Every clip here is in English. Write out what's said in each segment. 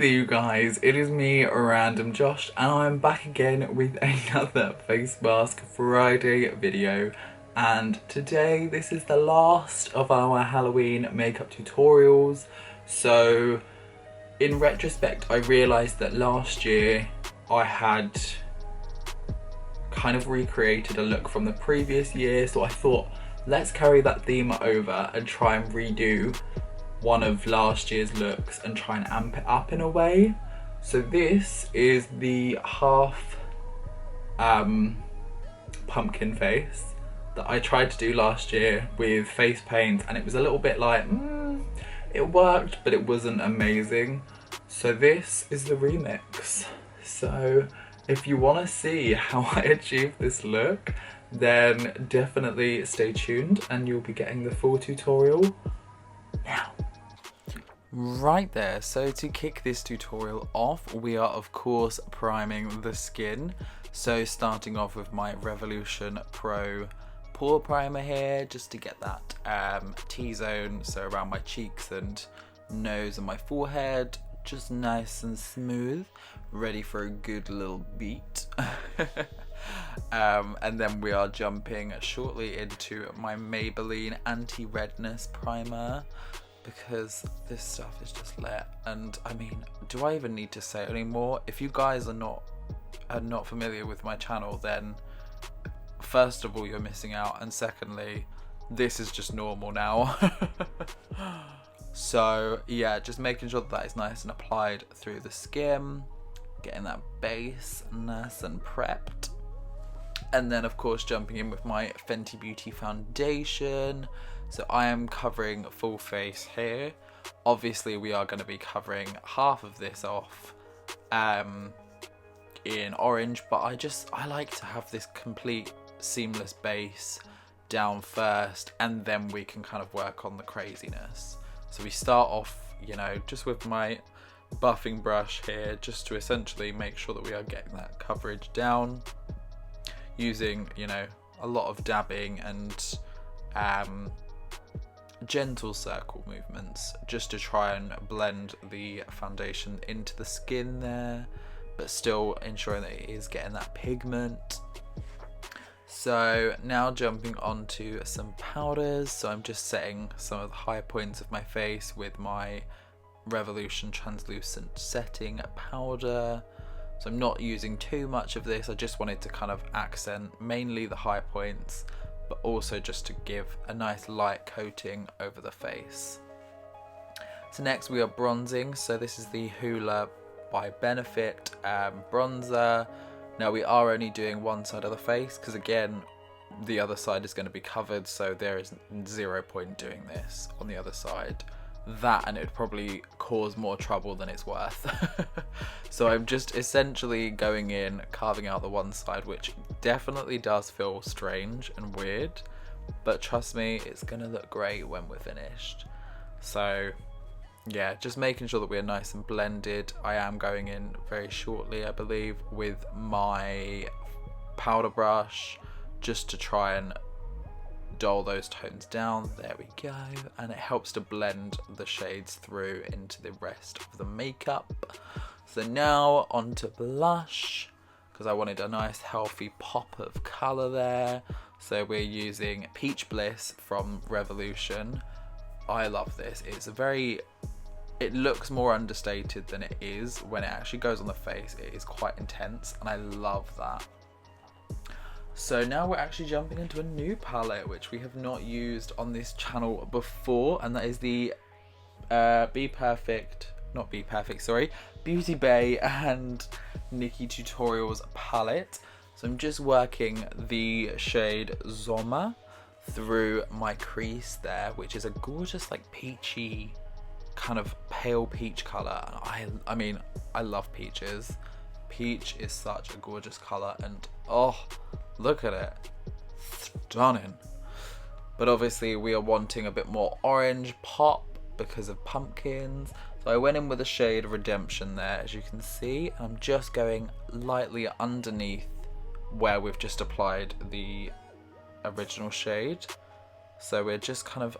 there you guys, it is me, RandomJosh, and I'm back again with another face mask Friday video. And today, this is the last of our Halloween makeup tutorials. So, in retrospect, I realised that last year I had kind of recreated a look from the previous year, so I thought, let's carry that theme over and try and redo one of last year's looks and try and amp it up in a way. So this is the half pumpkin face that I tried to do last year with face paint, and it was a little bit like, it worked, but it wasn't amazing. So this is the remix. So if you want to see how I achieved this look, then definitely stay tuned and you'll be getting the full tutorial now. Right there, so to kick this tutorial off, we are of course priming the skin. So starting off with my Revolution Pro pore primer here, just to get that T-zone, so around my cheeks and nose and my forehead, just nice and smooth, ready for a good little beat. And then we are jumping shortly into my Maybelline Anti-Redness Primer, because this stuff is just lit. And I mean, do I even need to say it anymore? If you guys are not familiar with my channel, then first of all, you're missing out, and secondly, this is just normal now. So yeah, just making sure that is nice and applied through the skin, getting that base nice and prepped. And then of course jumping in with my Fenty Beauty foundation. So I am covering full face here. Obviously we are going to be covering half of this off in orange, but I like to have this complete seamless base down first, and then we can kind of work on the craziness. So we start off, you know, just with my buffing brush here, just to essentially make sure that we are getting that coverage down, using, you know, a lot of dabbing and gentle circle movements, just to try and blend the foundation into the skin there, but still ensuring that it is getting that pigment. So now jumping onto some powders. So I'm just setting some of the high points of my face with my Revolution translucent setting powder. So I'm not using too much of this, I just wanted to kind of accent mainly the high points, but also just to give a nice light coating over the face. So next we are bronzing. So this is the Hoola by Benefit bronzer. Now we are only doing one side of the face, because again the other side is going to be covered, so there is zero point doing this on the other side. That, and it would probably cause more trouble than it's worth. So I'm just essentially going in, carving out the one side, which definitely does feel strange and weird, but trust me, it's gonna look great when we're finished. So yeah, just making sure that we're nice and blended. I am going in very shortly, I believe, with my powder brush, just to try and dull those tones down. There we go, and it helps to blend the shades through into the rest of the makeup. So now onto blush, because I wanted a nice healthy pop of colour there. So we're using Peach Bliss from Revolution. I love this. It looks more understated than it is. When it actually goes on the face, it is quite intense, and I love that. So now we're actually jumping into a new palette, which we have not used on this channel before, and that is the Beauty Bay and Nikki Tutorials palette. So I'm just working the shade Zoma through my crease there, which is a gorgeous, like, peachy, kind of pale peach colour. I mean, I love peaches. Peach is such a gorgeous colour, and oh, look at it, stunning. But obviously we are wanting a bit more orange pop because of pumpkins. So I went in with a shade Redemption there, as you can see. I'm just going lightly underneath where we've just applied the original shade. So we're just kind of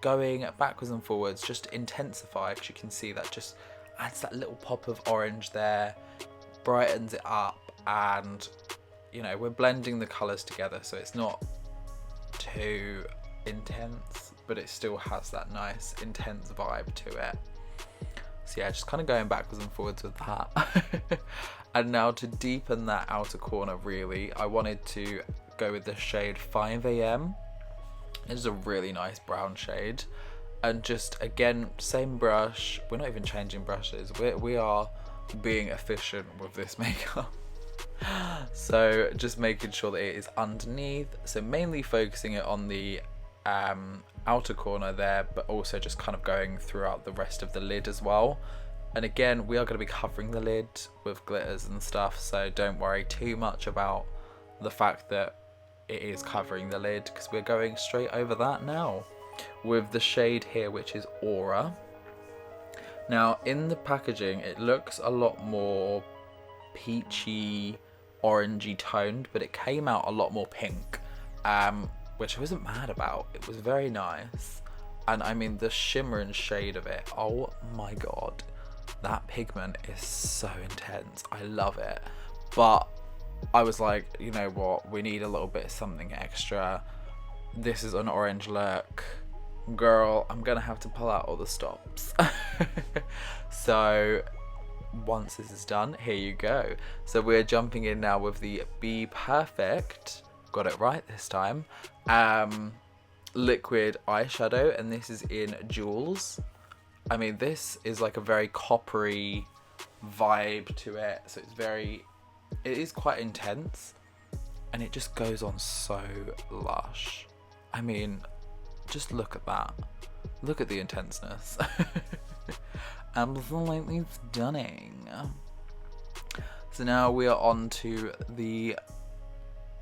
going backwards and forwards just to intensify, because you can see that just adds that little pop of orange there, brightens it up, and you know, we're blending the colours together so it's not too intense, but it still has that nice intense vibe to it. So yeah, just kind of going backwards and forwards with that. And now to deepen that outer corner really, I wanted to go with the shade 5 AM. It's a really nice brown shade, and just again, same brush, we're not even changing brushes, we are being efficient with this makeup. So just making sure that it is underneath, so mainly focusing it on the outer corner there, but also just kind of going throughout the rest of the lid as well. And again, we are going to be covering the lid with glitters and stuff, so don't worry too much about the fact that it is covering the lid, because we're going straight over that now with the shade here, which is Aura. Now in the packaging it looks a lot more peachy, orangey toned, but it came out a lot more pink, which I wasn't mad about. It was very nice, and I mean the shimmer and shade of it, oh my god, that pigment is so intense. I love it, but I was like, you know what, we need a little bit of something extra. This is an orange look, girl, I'm gonna have to pull out all the stops. So once this is done, here you go. So we're jumping in now with the Be Perfect, got it right this time, liquid eyeshadow, and this is in Jewels. I mean, this is like a very coppery vibe to it, so it is quite intense, and it just goes on so lush. I mean, just look at that. Look at the intenseness. Absolutely stunning. So now we are on to the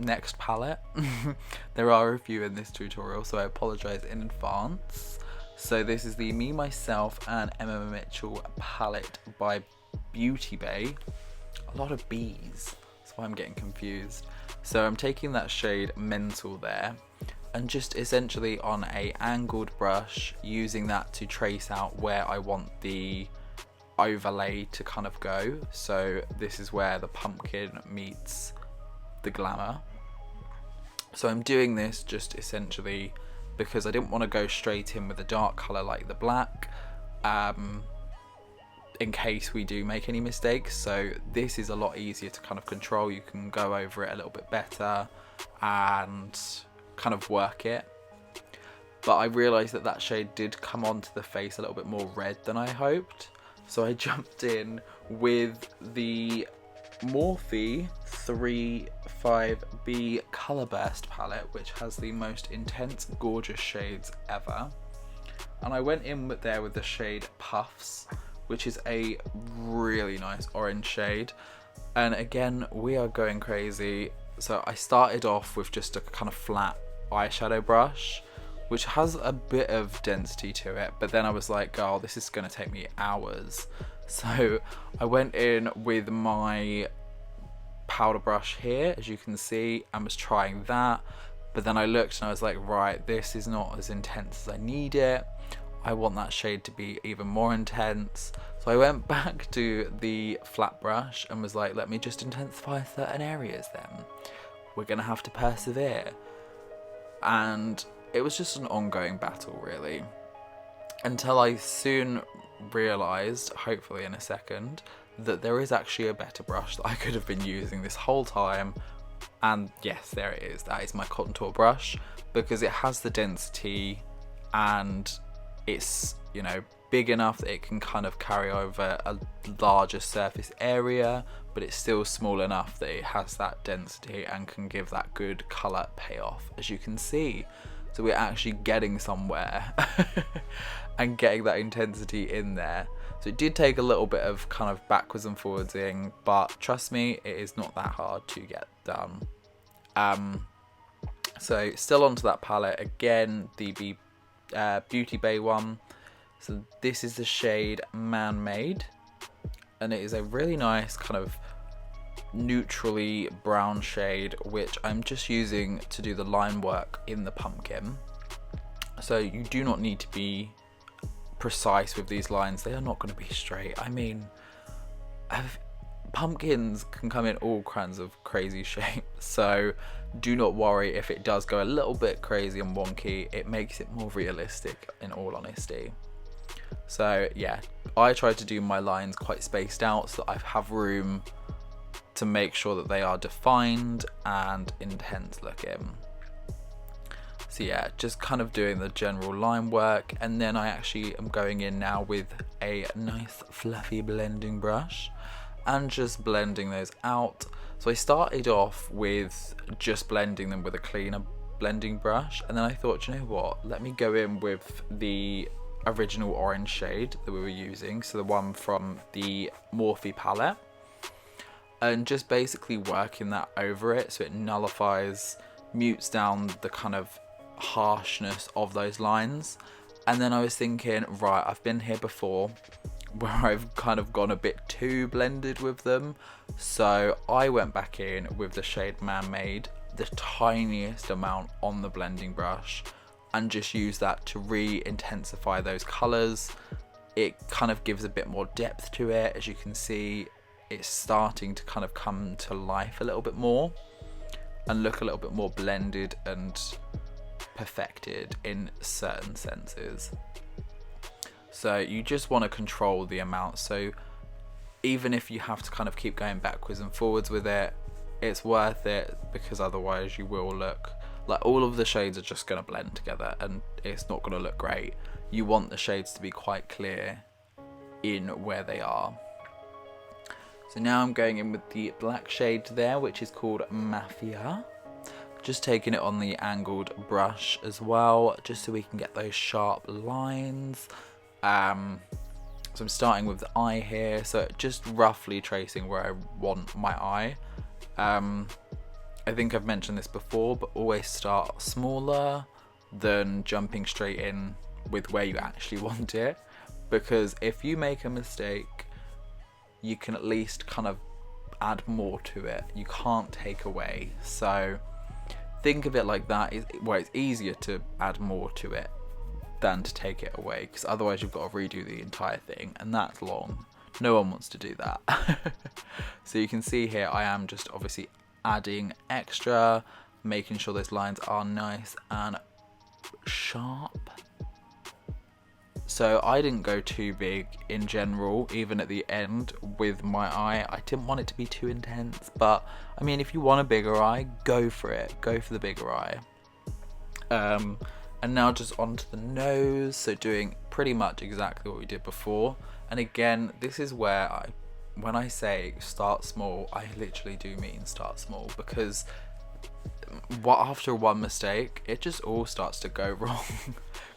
next palette. There are a few in this tutorial, so I apologise in advance. So this is the Me, Myself and Emma Mitchell palette by Beauty Bay. A lot of B's, that's why I'm getting confused. So I'm taking that shade Mental there, and just essentially on a angled brush, using that to trace out where I want the overlay to kind of go. So this is where the pumpkin meets the glamour. So I'm doing this just essentially because I didn't want to go straight in with a dark colour like the black, in case we do make any mistakes. So this is a lot easier to kind of control. You can go over it a little bit better and kind of work it. But I realised that that shade did come onto the face a little bit more red than I hoped. So I jumped in with the Morphe 35B Colour Burst palette, which has the most intense, gorgeous shades ever. And I went in there with the shade Puffs, which is a really nice orange shade. And again, we are going crazy. So I started off with just a kind of flat eyeshadow brush, which has a bit of density to it, but then I was like, girl, this is going to take me hours. So I went in with my powder brush here, as you can see, and was trying that, but then I looked and I was like, right, this is not as intense as I need it. I want that shade to be even more intense. So I went back to the flat brush and was like, let me just intensify certain areas then. We're gonna have to persevere. And it was just an ongoing battle really, until I soon realised, hopefully in a second, that there is actually a better brush that I could have been using this whole time. And yes, there it is. That is my contour brush, because it has the density and it's, you know, big enough that it can kind of carry over a larger surface area, but it's still small enough that it has that density and can give that good colour payoff, as you can see. So we're actually getting somewhere and getting that intensity in there. So it did take a little bit of kind of backwards and forwardsing, but trust me, it is not that hard to get done. So still onto that palette again, the Beauty Bay one. So this is the shade Man Made, and it is a really nice kind of neutrally brown shade, which I'm just using to do the line work in the pumpkin. So you do not need to be precise with these lines. They are not going to be straight. I mean, pumpkins can come in all kinds of crazy shapes, so do not worry if it does go a little bit crazy and wonky. It makes it more realistic, in all honesty. So yeah, I try to do my lines quite spaced out so that I have room to make sure that they are defined and intense looking. So yeah, just kind of doing the general line work, and then I actually am going in now with a nice fluffy blending brush and just blending those out. So I started off with just blending them with a cleaner blending brush, and then I thought, you know what, let me go in with the original orange shade that we were using, so the one from the Morphe palette, and just basically working that over it so it nullifies, mutes down the kind of harshness of those lines. And then I was thinking, right, I've been here before where I've kind of gone a bit too blended with them, so I went back in with the shade Man-Made, the tiniest amount on the blending brush, and just use that to re-intensify those colours. It kind of gives a bit more depth to it. As you can see, it's starting to kind of come to life a little bit more and look a little bit more blended and perfected in certain senses. So you just want to control the amount, so even if you have to kind of keep going backwards and forwards with it, it's worth it, because otherwise you will look like all of the shades are just going to blend together and it's not going to look great. You want the shades to be quite clear in where they are. So now I'm going in with the black shade there, which is called Mafia. Just taking it on the angled brush as well, just so we can get those sharp lines. So I'm starting with the eye here, so just roughly tracing where I want my eye. I think I've mentioned this before, but always start smaller than jumping straight in with where you actually want it, because if you make a mistake, you can at least kind of add more to it. You can't take away. So think of it like that, where it's easier to add more to it than to take it away, because otherwise you've got to redo the entire thing, and that's long. No one wants to do that. So you can see here I am just obviously adding extra, making sure those lines are nice and sharp. So I didn't go too big in general, even at the end with my eye. I didn't want it to be too intense, but I mean, if you want a bigger eye, go for it. Go for the bigger eye. And now just onto the nose, so doing pretty much exactly what we did before. And again, this is where when I say start small, I literally do mean start small, because after one mistake, it just all starts to go wrong.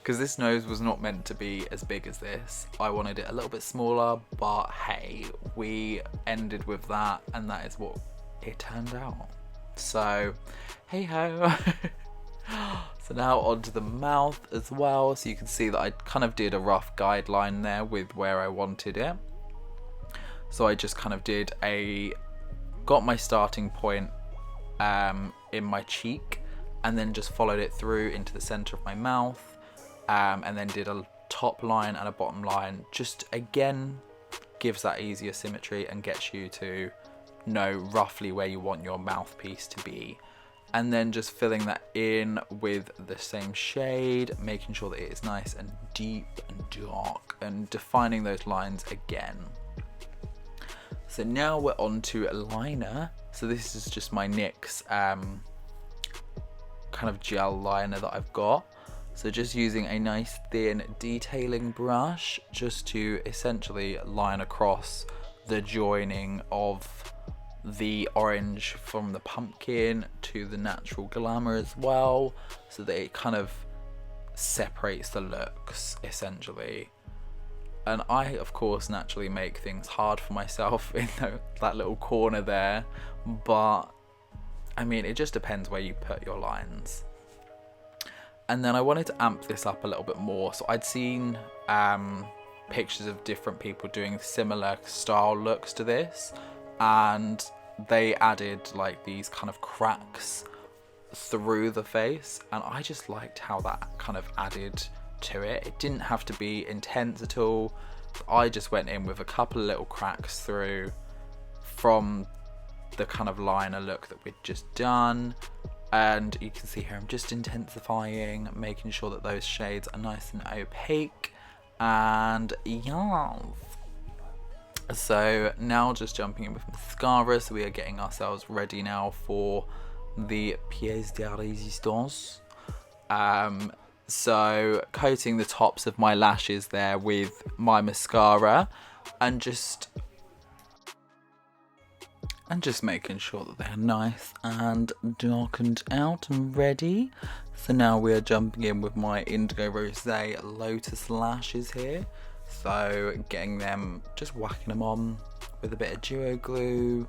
Because this nose was not meant to be as big as this. I wanted it a little bit smaller, but hey, we ended with that, and that is what it turned out. So, hey ho. So now onto the mouth as well. So you can see that I kind of did a rough guideline there with where I wanted it. So I just kind of got my starting point in my cheek, and then just followed it through into the center of my mouth, and then did a top line and a bottom line. Just again gives that easier symmetry and gets you to know roughly where you want your mouthpiece to be. And then just filling that in with the same shade, making sure that it is nice and deep and dark, and defining those lines again. So now we're on to a liner. So this is just my NYX kind of gel liner that I've got. So just using a nice thin detailing brush just to essentially line across the joining of the orange from the pumpkin to the natural glamour as well, so that it kind of separates the looks essentially. And I of course naturally make things hard for myself in that little corner there, but I mean, it just depends where you put your lines. And then I wanted to amp this up a little bit more, so I'd seen pictures of different people doing similar style looks to this, and they added like these kind of cracks through the face, and I just liked how that kind of added to it. It didn't have to be intense at all. I just went in with a couple of little cracks through from the kind of liner look that we'd just done, and you can see here I'm just intensifying, making sure that those shades are nice and opaque, and yeah. So now just jumping in with mascara, so we are getting ourselves ready now for the pièce de résistance. So coating the tops of my lashes there with my mascara, and just making sure that they're nice and darkened out and ready. So now we are jumping in with my Indigo Rosé Lotus lashes here. So getting them, just whacking them on with a bit of duo glue,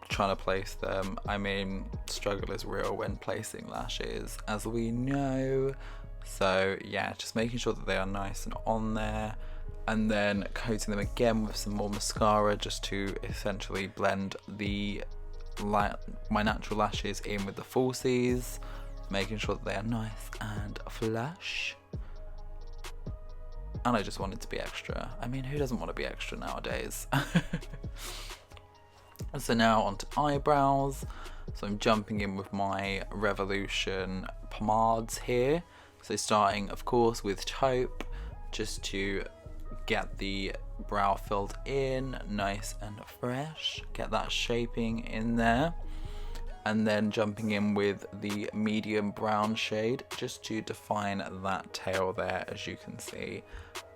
trying to place them. I mean, struggle is real when placing lashes, as we know. So yeah, just making sure that they are nice and on there, and then coating them again with some more mascara, just to essentially blend my natural lashes in with the falsies, making sure that they are nice and flush. And I just wanted to be extra. I mean, who doesn't want to be extra nowadays? So now onto eyebrows. So I'm jumping in with my Revolution pomades here. So starting, of course, with taupe, just to get the brow filled in nice and fresh, get that shaping in there, and then jumping in with the medium brown shade just to define that tail there, as you can see,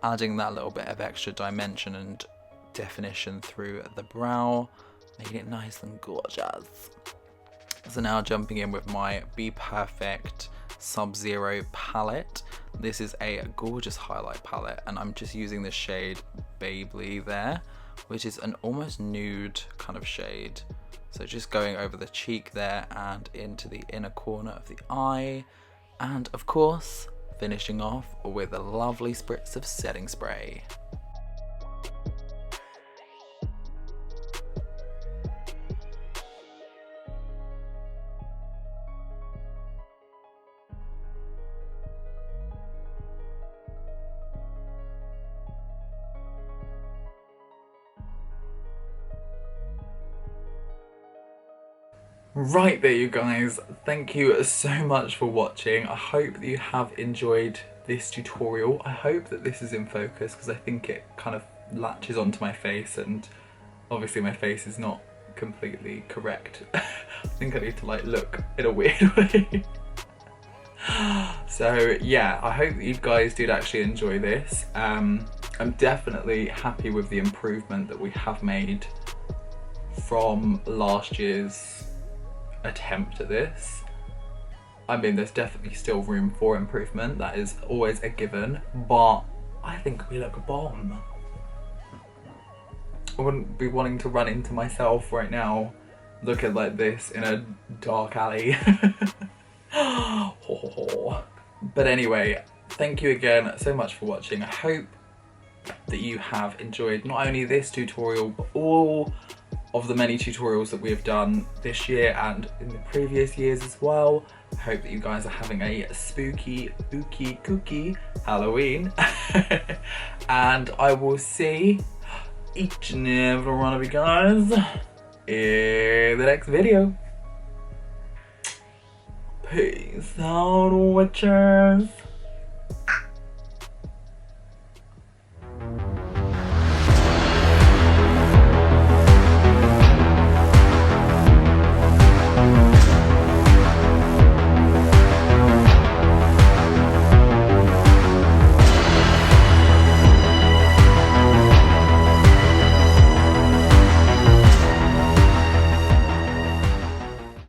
adding that little bit of extra dimension and definition through the brow, making it nice and gorgeous. So now jumping in with my Be Perfect Sub-Zero palette. This is a gorgeous highlight palette, and I'm just using the shade Babley there, which is an almost nude kind of shade. So just going over the cheek there and into the inner corner of the eye, and of course finishing off with a lovely spritz of setting spray. Right there, you guys, thank you so much for watching. I hope that you have enjoyed this tutorial. I hope that this is in focus, because I think it kind of latches onto my face, and obviously my face is not completely correct. I think I need to like look in a weird way. So yeah, I hope that you guys did actually enjoy this. I'm definitely happy with the improvement that we have made from last year's attempt at this. I mean, there's definitely still room for improvement, that is always a given, but I think we look bomb. I wouldn't be wanting to run into myself right now looking like this in a dark alley. But anyway, thank you again so much for watching. I hope that you have enjoyed not only this tutorial, but all of the many tutorials that we have done this year and in the previous years as well. I hope that you guys are having a spooky, spooky, kooky Halloween. And I will see each and every one of you guys in the next video. Peace out, witchers.